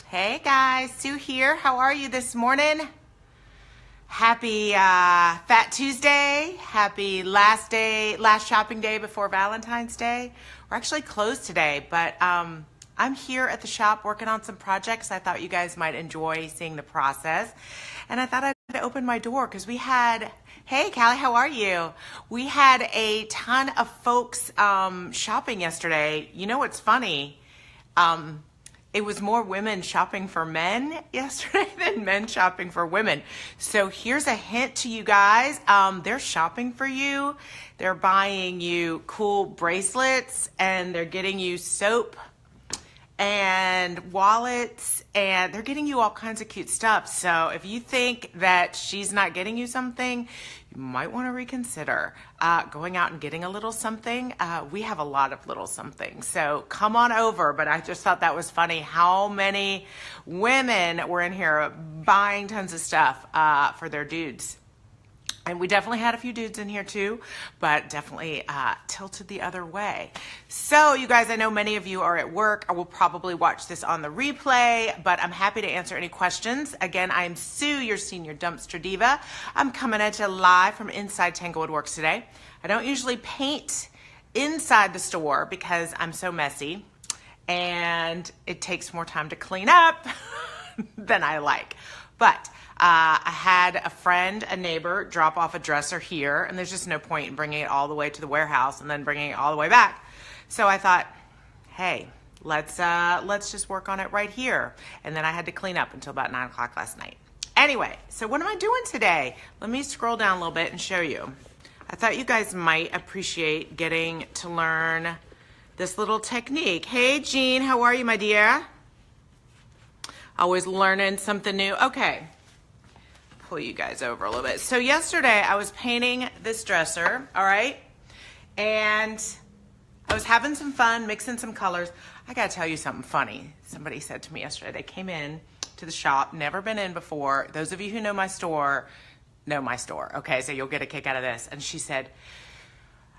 Hey guys, Sue here. How are you this morning? Happy Fat Tuesday. Happy last shopping day before Valentine's Day. We're actually closed today, but I'm here at the shop working on some projects. I thought you guys might enjoy seeing the process. And I thought I'd open my door because hey Callie, how are you? We had a ton of folks shopping yesterday. You know what's funny? It was more women shopping for men yesterday than men shopping for women. So here's a hint to you guys. They're shopping for you. They're buying you cool bracelets and they're getting you soap and wallets and they're getting you all kinds of cute stuff. So if you think that she's not getting you something, you might want to reconsider going out and getting a little something. We have a lot of little something, so come on over. But I just thought that was funny how many women were in here buying tons of stuff for their dudes. And we definitely had a few dudes in here too, but definitely tilted the other way. So you guys, I know many of you are at work. I will probably watch this on the replay, but I'm happy to answer any questions. Again, I'm Sue, your senior dumpster diva. I'm coming at you live from inside Tanglewood Works today. I don't usually paint inside the store because I'm so messy and it takes more time to clean up than I like. But I had a friend, a neighbor, drop off a dresser here, and there's just no point in bringing it all the way to the warehouse and then bringing it all the way back. So I thought, hey, let's just work on it right here. And then I had to clean up until about 9 o'clock last night. Anyway, so what am I doing today? Let me scroll down a little bit and show you. I thought you guys might appreciate getting to learn this little technique. Hey, Jean, how are you, my dear? Always learning something new. Okay. Pull you guys over a little bit. So yesterday I was painting this dresser, all right? And I was having some fun, mixing some colors. I gotta tell you something funny. Somebody said to me yesterday, they came in to the shop, never been in before. Those of you who know my store, okay? So you'll get a kick out of this. And she said,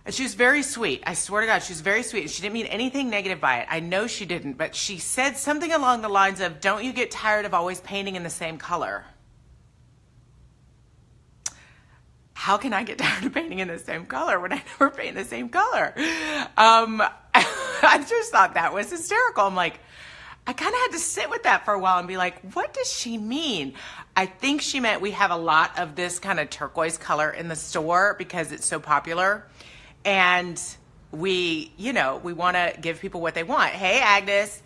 and she was very sweet. I swear to God, she was very sweet. And she didn't mean anything negative by it. I know she didn't, but she said something along the lines of, don't you get tired of always painting in the same color? How can I get tired of painting in the same color when I never paint the same color? I just thought that was hysterical. I'm like, I kind of had to sit with that for a while and be like, what does she mean? I think she meant we have a lot of this kind of turquoise color in the store because it's so popular. And we want to give people what they want. Hey, Agnes.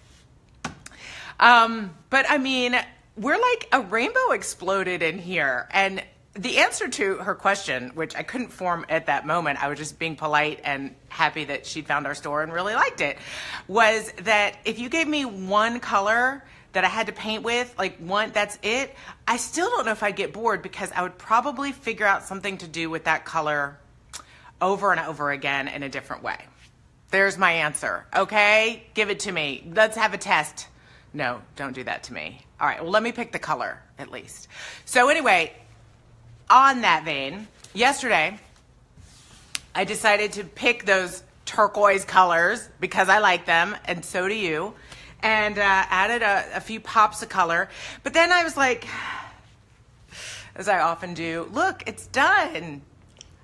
But I mean, we're like a rainbow exploded in here. And the answer to her question, which I couldn't form at that moment, I was just being polite and happy that she'd found our store and really liked it, was that if you gave me one color that I had to paint with, like one, that's it, I still don't know if I'd get bored because I would probably figure out something to do with that color over and over again in a different way. There's my answer, okay? Give it to me. Let's have a test. No, don't do that to me. All right, well, let me pick the color at least. So anyway, on that vein, yesterday, I decided to pick those turquoise colors because I like them, and so do you, and added a few pops of color. But then I was like, as I often do, look, it's done.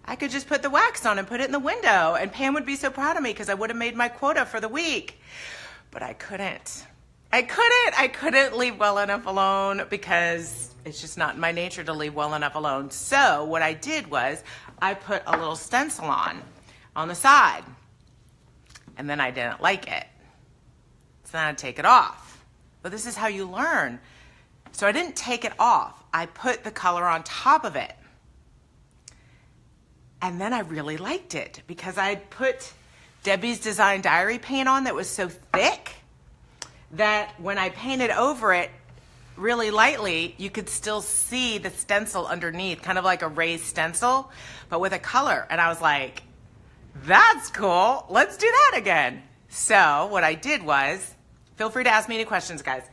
I could just put the wax on and put it in the window, and Pam would be so proud of me because I would have made my quota for the week. But I couldn't. I couldn't leave well enough alone because it's just not in my nature to leave well enough alone. So what I did was I put a little stencil on the side, and then I didn't like it. So then I'd take it off. But this is how you learn. So I didn't take it off. I put the color on top of it. And then I really liked it because I put Debbie's Design Diary paint on that was so thick that when I painted over it really lightly, you could still see the stencil underneath, kind of like a raised stencil, but with a color. And I was like, that's cool. Let's do that again. So what I did was, feel free to ask me any questions, guys.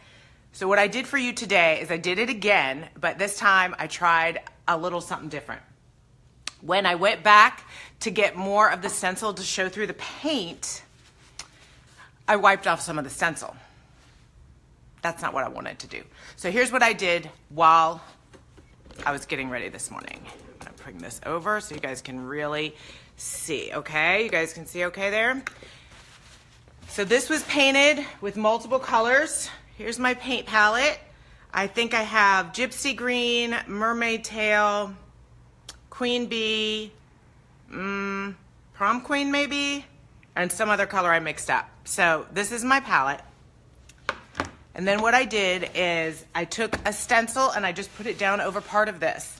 So what I did for you today is I did it again, but this time I tried a little something different. When I went back to get more of the stencil to show through the paint, I wiped off some of the stencil. That's not what I wanted to do. So here's what I did while I was getting ready this morning. I'm gonna bring this over so you guys can really see, okay? You guys can see okay there? So this was painted with multiple colors. Here's my paint palette. I think I have gypsy green, mermaid tail, queen bee, prom queen maybe, and some other color I mixed up. So this is my palette. And then what I did is I took a stencil and I just put it down over part of this.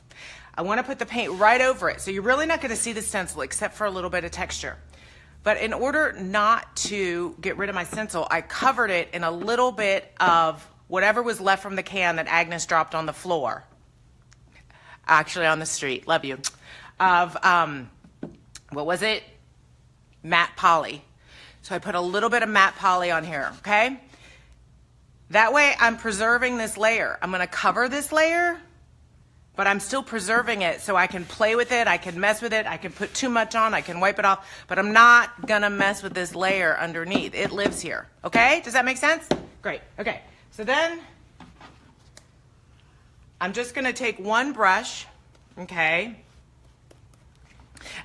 I want to put the paint right over it. So you're really not going to see the stencil except for a little bit of texture. But in order not to get rid of my stencil, I covered it in a little bit of whatever was left from the can that Agnes dropped on the floor. Actually on the street, love you. Of, what was it? Matte poly. So I put a little bit of matte poly on here, okay? That way I'm preserving this layer. I'm gonna cover this layer, but I'm still preserving it so I can play with it, I can mess with it, I can put too much on, I can wipe it off, but I'm not gonna mess with this layer underneath. It lives here, okay? Does that make sense? Great, okay. So then I'm just gonna take one brush, okay,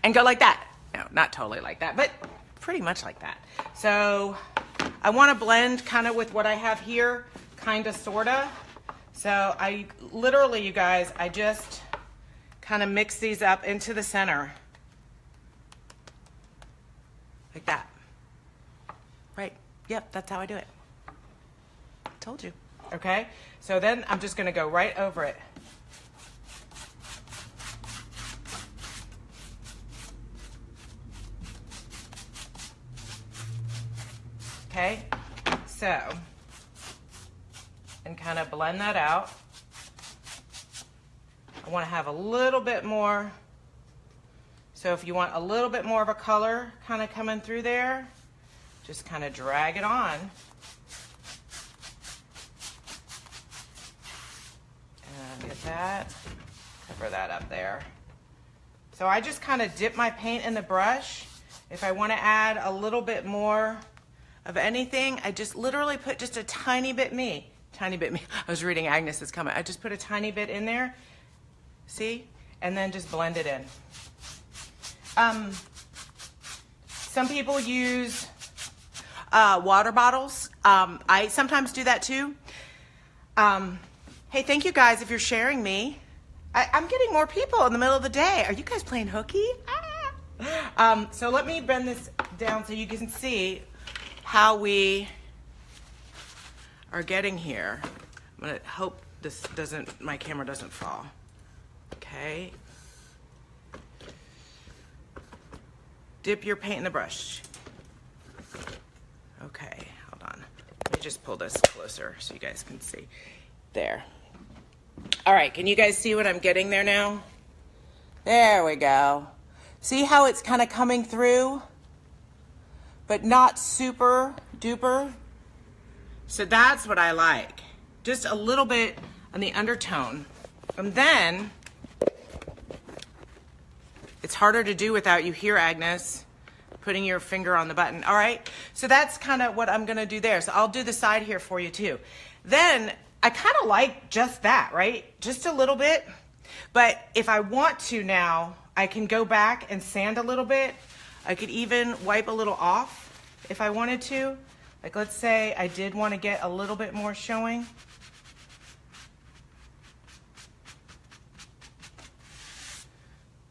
and go like that. No, not totally like that, but pretty much like that. So I wanna blend kind of with what I have here, kind of, sorta. So I literally, you guys, I just kind of mix these up into the center. Like that. Right, yep, that's how I do it. Told you. Okay, so then I'm just gonna go right over it. Okay, so, and kind of blend that out. I want to have a little bit more, so if you want a little bit more of a color kind of coming through there, just kind of drag it on. And get that, cover that up there. So I just kind of dip my paint in the brush. If I want to add a little bit more of anything, I just literally put just a tiny bit me. I was reading Agnes's comment. I just put a tiny bit in there, see? And then just blend it in. Some people use water bottles. I sometimes do that too. Hey, thank you guys if you're sharing me. I'm getting more people in the middle of the day. Are you guys playing hooky? Ah. So let me bend this down so you can see how we are getting here. I'm gonna hope this doesn't, my camera doesn't fall. Okay. Dip your paint in the brush. Okay, hold on. Let me just pull this closer so you guys can see. There. All right, can you guys see what I'm getting there now? There we go. See how it's kind of coming through? But not super duper. So that's what I like. Just a little bit on the undertone. And then, it's harder to do without you here, Agnes, putting your finger on the button. All right, so that's kind of what I'm gonna do there. So I'll do the side here for you too. Then, I kind of like just that, right? Just a little bit. But if I want to now, I can go back and sand a little bit. I could even wipe a little off if I wanted to. Like, let's say I did want to get a little bit more showing.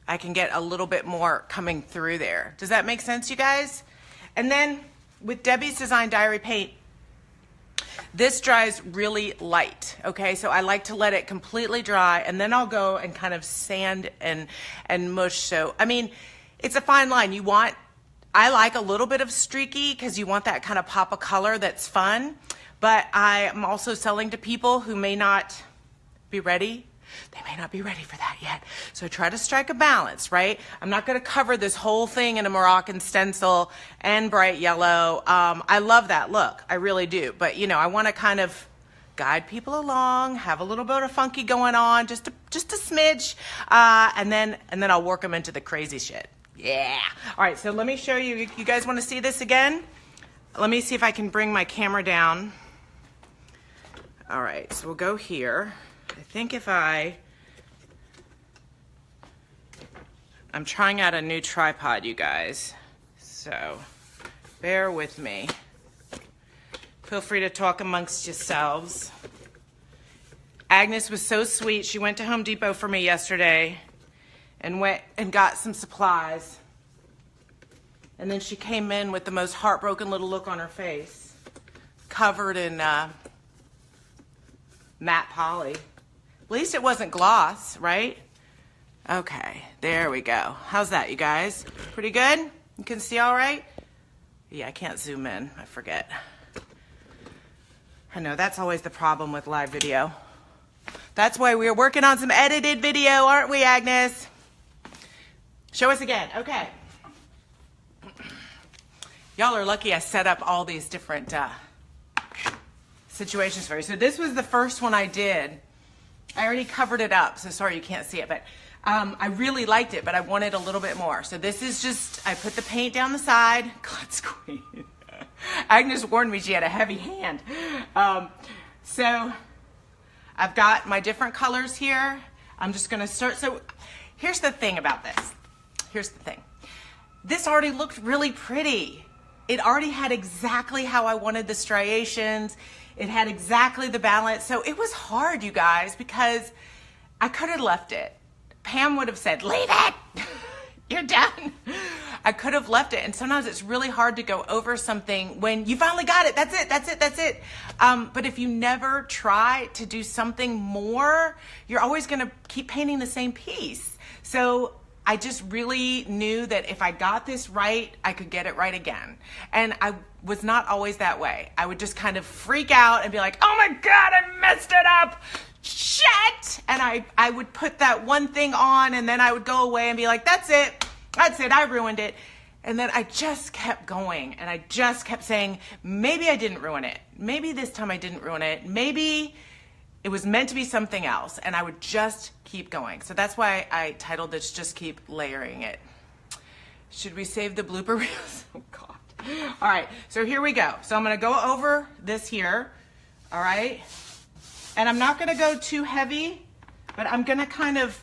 I can get a little bit more coming through there. Does that make sense, you guys? And then with Debbie's Design Diary paint, this dries really light, okay? So I like to let it completely dry, and then I'll go and kind of sand and mush. So, I mean, it's a fine line. I like a little bit of streaky because you want that kind of pop of color that's fun, but I am also selling to people who may not be ready. They may not be ready for that yet. So try to strike a balance, right? I'm not gonna cover this whole thing in a Moroccan stencil and bright yellow. I love that look, I really do. But you know, I wanna kind of guide people along, have a little bit of funky going on, just a smidge, and then I'll work them into the crazy shit. Yeah. All right, so let me show you. You guys wanna see this again? Let me see if I can bring my camera down. All right, so we'll go here. I think I'm trying out a new tripod, you guys, so bear with me. Feel free to talk amongst yourselves. Agnes was so sweet. She went to Home Depot for me yesterday and went and got some supplies. And then she came in with the most heartbroken little look on her face, covered in matte poly. At least it wasn't gloss, right? Okay, there we go. How's that, you guys? Pretty good? You can see all right? Yeah, I can't zoom in. I forget. I know, that's always the problem with live video. That's why we're working on some edited video, aren't we, Agnes? Show us again. Okay. Y'all are lucky I set up all these different situations for you. So this was the first one I did. I already covered it up, so sorry you can't see it, but I really liked it, but I wanted a little bit more. So this is just, I put the paint down the side. God's queen. Agnes warned me she had a heavy hand. So I've got my different colors here. I'm just gonna start. So here's the thing about this. Here's the thing. This already looked really pretty. It already had exactly how I wanted the striations. It had exactly the balance. So it was hard, you guys, because I could have left it. Pam would have said, leave it. You're done. I could have left it. And sometimes it's really hard to go over something when you finally got it. That's it. That's it. That's it. But if you never try to do something more, you're always going to keep painting the same piece. So I just really knew that if I got this right, I could get it right again. And I was not always that way. I would just kind of freak out and be like, oh my God, I messed it up. Shit. And I would put that one thing on and then I would go away and be like, that's it. That's it. I ruined it. And then I just kept going and I just kept saying, maybe I didn't ruin it. Maybe this time I didn't ruin it. Maybe it was meant to be something else, and I would just keep going. So that's why I titled this, Just Keep Layering It. Should we save the blooper reels? Oh God. All right, so here we go. So I'm gonna go over this here, all right? And I'm not gonna go too heavy, but I'm gonna kind of,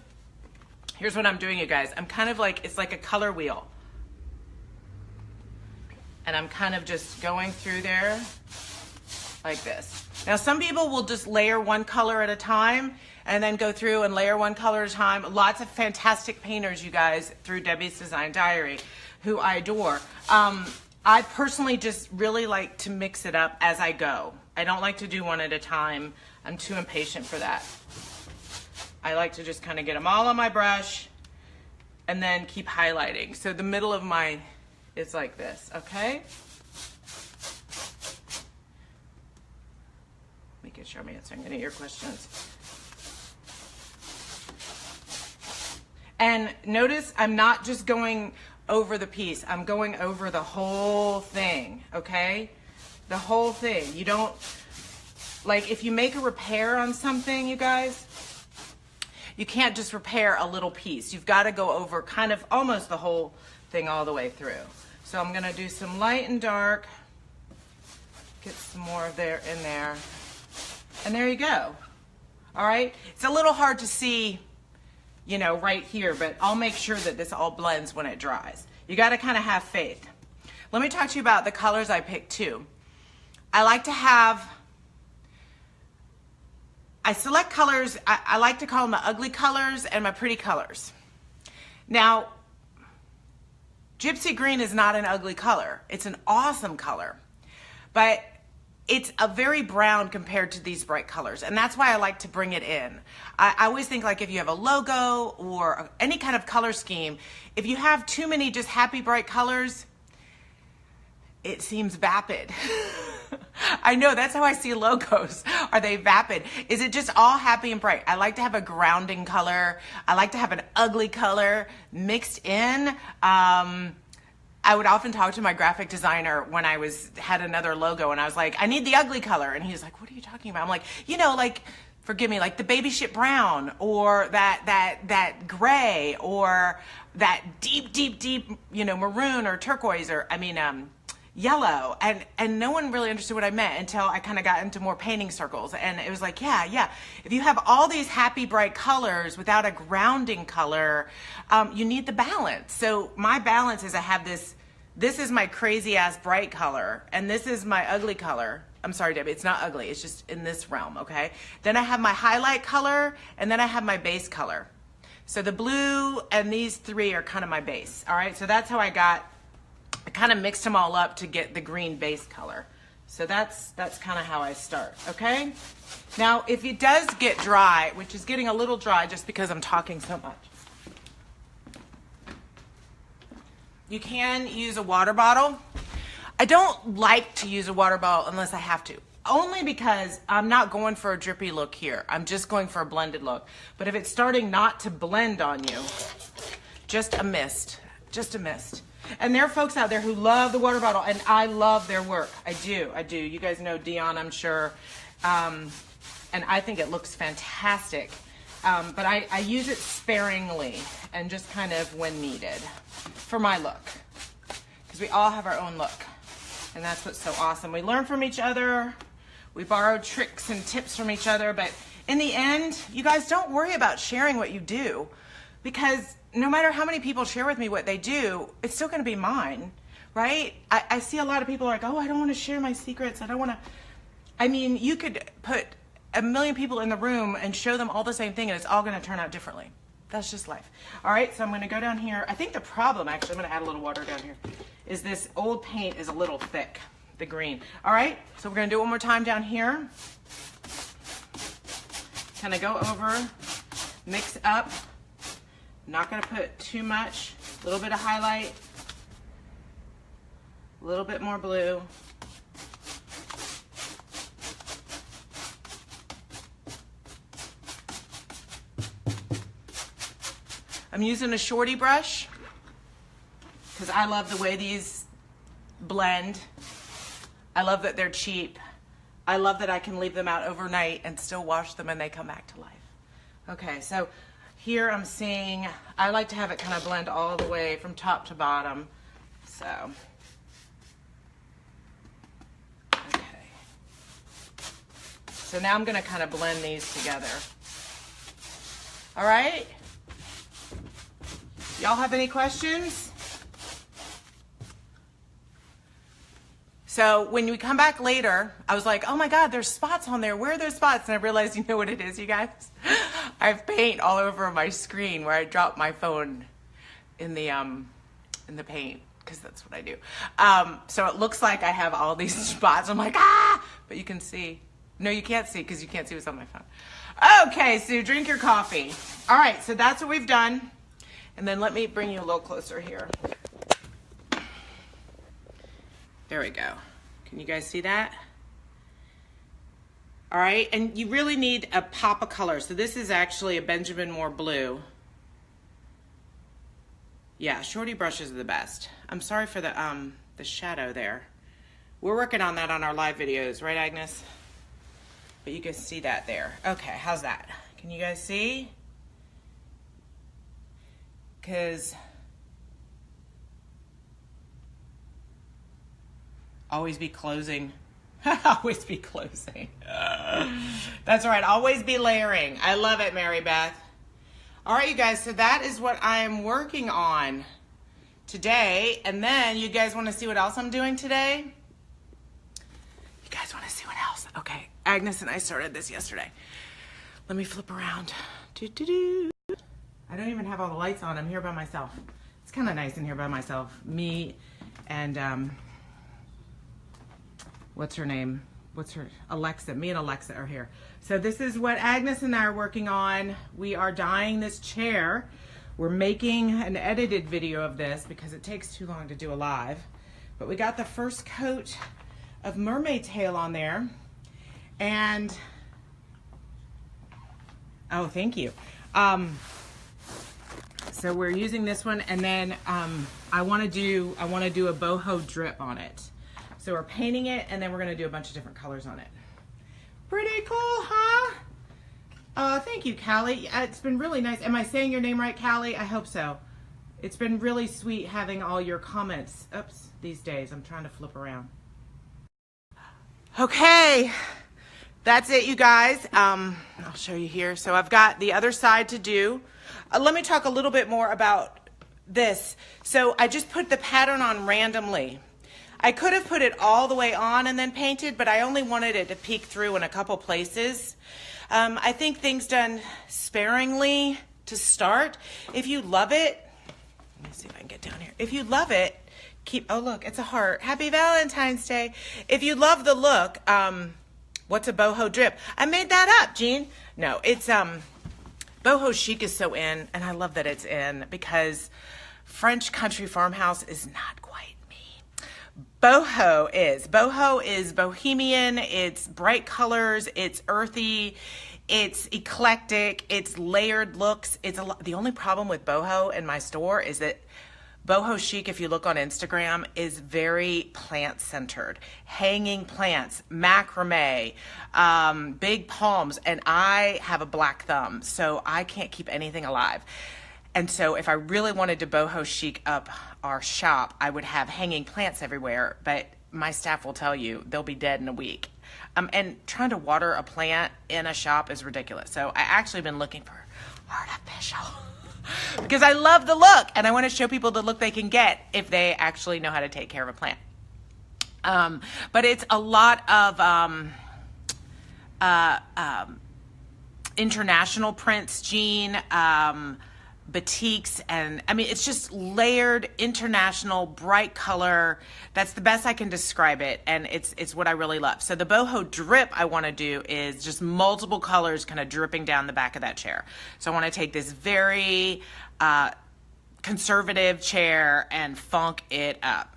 here's what I'm doing, you guys. I'm kind of like, it's like a color wheel. And I'm kind of just going through there like this. Now, some people will just layer one color at a time and then go through and layer one color at a time. Lots of fantastic painters, you guys, through Debbie's Design Diary, who I adore. I personally just really like to mix it up as I go. I don't like to do one at a time. I'm too impatient for that. I like to just kind of get them all on my brush and then keep highlighting. So the middle of my is like this, okay? Making sure I'm answering any of your questions. And notice I'm not just going over the piece, I'm going over the whole thing, okay? The whole thing. You don't, like if you make a repair on something, you guys, you can't just repair a little piece. You've got to go over kind of almost the whole thing all the way through. So I'm gonna do some light and dark, get some more of there in there. And there you go. All right. It's a little hard to see, you know, right here, but I'll make sure that this all blends when it dries. You got to kind of have faith. Let me talk to you about the colors I picked too. I like to have, I select colors, I like to call them my ugly colors and my pretty colors. Now, Gypsy green is not an ugly color. It's an awesome color, but it's a very brown compared to these bright colors. And that's why I like to bring it in. I always think like if you have a logo or any kind of color scheme, if you have too many just happy bright colors, it seems vapid. I know, that's how I see logos. Are they vapid? Is it just all happy and bright? I like to have a grounding color. I like to have an ugly color mixed in. I would often talk to my graphic designer when I had another logo and I was like, I need the ugly color. And he was like, what are you talking about? I'm like, you know, like, forgive me, like the baby shit brown or that gray or that deep, you know, maroon or turquoise or, I mean, yellow, and no one really understood what I meant until I kind of got into more painting circles, and it was like, yeah, if you have all these happy bright colors without a grounding color, you need the balance. So my balance is I have this is my crazy ass bright color, and this is my ugly color. I'm sorry, Debbie, it's not ugly, it's just in this realm, okay? Then I have my highlight color, and then I have my base color. So the blue and these three are kind of my base, all right? So that's how I kind of mixed them all up to get the green base color. So that's kind of how I start, okay? Now, if it does get dry, which is getting a little dry just because I'm talking so much, you can use a water bottle. I don't like to use a water bottle unless I have to, only because I'm not going for a drippy look here. I'm just going for a blended look. But if it's starting not to blend on you, just a mist. And there are folks out there who love the water bottle, and I love their work. I do. You guys know Dion, I'm sure. And I think it looks fantastic. But I use it sparingly and just kind of when needed for my look. Because we all have our own look. And that's what's so awesome. We learn from each other. We borrow tricks and tips from each other. But in the end, you guys don't worry about sharing what you do. Because no matter how many people share with me what they do, it's still going to be mine, right? I see a lot of people like, oh, I don't want to share my secrets. I don't want to. I mean, you could put a million people in the room and show them all the same thing, and it's all going to turn out differently. That's just life. All right, so I'm going to go down here. I think the problem, actually, I'm going to add a little water down here, is this old paint is a little thick, the green. All right, so we're going to do it one more time down here. Kind of go over, mix up. Not going to put too much. A little bit of highlight. A little bit more blue. I'm using a shorty brush because I love the way these blend. I love that they're cheap. I love that I can leave them out overnight and still wash them and they come back to life. Okay, so here I'm seeing, I like to have it kind of blend all the way from top to bottom. So, okay. So now I'm going to kind of blend these together. All right? Y'all have any questions? So when we come back later, I was like, oh my God, there's spots on there. Where are those spots? And I realized, you know what it is, you guys? I have paint all over my screen where I drop my phone in the paint, because that's what I do. So it looks like I have all these spots. I'm like, ah! But you can see. No, you can't see because you can't see what's on my phone. Okay, Sue, drink your coffee. All right, so that's what we've done. And then let me bring you a little closer here. There we go. Can you guys see that? All right, and you really need a pop of color. So this is actually a Benjamin Moore blue. Yeah, shorty brushes are the best. I'm sorry for the shadow there. We're working on that on our live videos, right, Agnes? But you can see that there. Okay, how's that? Can you guys see? Because always be closing. Always be closing. That's right. Always be layering. I love it, Mary Beth. All right, you guys. So that is what I am working on today. And then you guys want to see what else I'm doing today? You guys want to see what else? Okay. Agnes and I started this yesterday. Let me flip around. Doo-doo-doo. I don't even have all the lights on. I'm here by myself. It's kind of nice in here by myself. Me and what's her name? Alexa. Me and Alexa are here. So this is what Agnes and I are working on. We are dyeing this chair. We're making an edited video of this because it takes too long to do a live. But we got the first coat of mermaid tail on there. And oh, thank you. So we're using this one, and then I want to do a boho drip on it. So we're painting it, and then we're going to do a bunch of different colors on it. Pretty cool, huh? Thank you, Callie. It's been really nice. Am I saying your name right, Callie? I hope so. It's been really sweet having all your comments. Oops, these days. I'm trying to flip around. Okay, that's it, you guys. I'll show you here. So I've got the other side to do. Let me talk a little bit more about this. So I just put the pattern on randomly. I could have put it all the way on and then painted, but I only wanted it to peek through in a couple places. I think things done sparingly to start. If you love it, let me see if I can get down here. If you love it, oh look, it's a heart. Happy Valentine's Day. If you love the look, what's a boho drip? I made that up, Jean. No, it's, boho chic is so in, and I love that it's in because French country farmhouse is not quite me. Boho is. Boho is bohemian, it's bright colors, it's earthy, it's eclectic, it's layered looks. The only problem with boho in my store is that boho chic, if you look on Instagram, is very plant-centered. Hanging plants, macrame, big palms, and I have a black thumb, so I can't keep anything alive. And so if I really wanted to boho chic up our shop, I would have hanging plants everywhere, but my staff will tell you they'll be dead in a week. And trying to water a plant in a shop is ridiculous. So I actually been looking for artificial because I love the look and I want to show people the look they can get if they actually know how to take care of a plant. But it's a lot of international prints, Jean, batiks, and I mean, it's just layered, international, bright color. That's the best I can describe it, and it's what I really love. So the boho drip I want to do is just multiple colors kind of dripping down the back of that chair. So I want to take this very conservative chair and funk it up.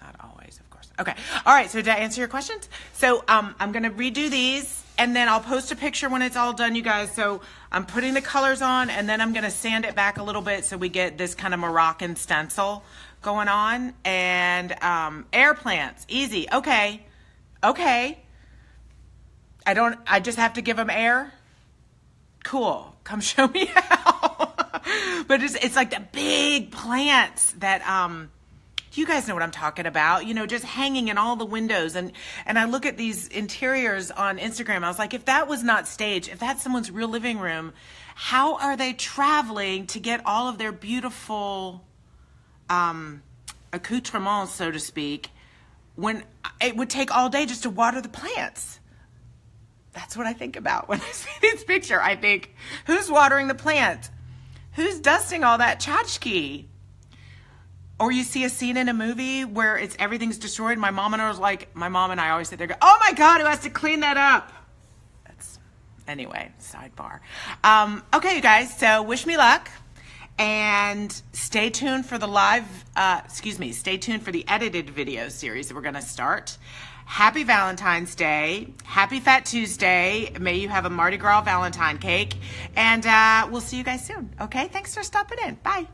Not always, of course. Okay, all right, so did I answer your questions? So I'm going to redo these, and then I'll post a picture when it's all done, you guys. So I'm putting the colors on, and then I'm going to sand it back a little bit so we get this kind of Moroccan stencil going on. And air plants, easy. Okay. I just have to give them air? Cool. Come show me how. But it's like the big plants that you guys know what I'm talking about, you know, just hanging in all the windows. And I look at these interiors on Instagram. I was like, if that was not staged, if that's someone's real living room, how are they traveling to get all of their beautiful accoutrements, so to speak, when it would take all day just to water the plants? That's what I think about when I see this picture. I think, who's watering the plant? Who's dusting all that tchotchke? Or you see a scene in a movie where everything's destroyed. My mom and I always sit there and go, oh my God, who has to clean that up? Anyway, sidebar. Okay, you guys, so wish me luck. And stay tuned for the stay tuned for the edited video series that we're gonna start. Happy Valentine's Day. Happy Fat Tuesday. May you have a Mardi Gras Valentine cake. And we'll see you guys soon. Okay, thanks for stopping in. Bye.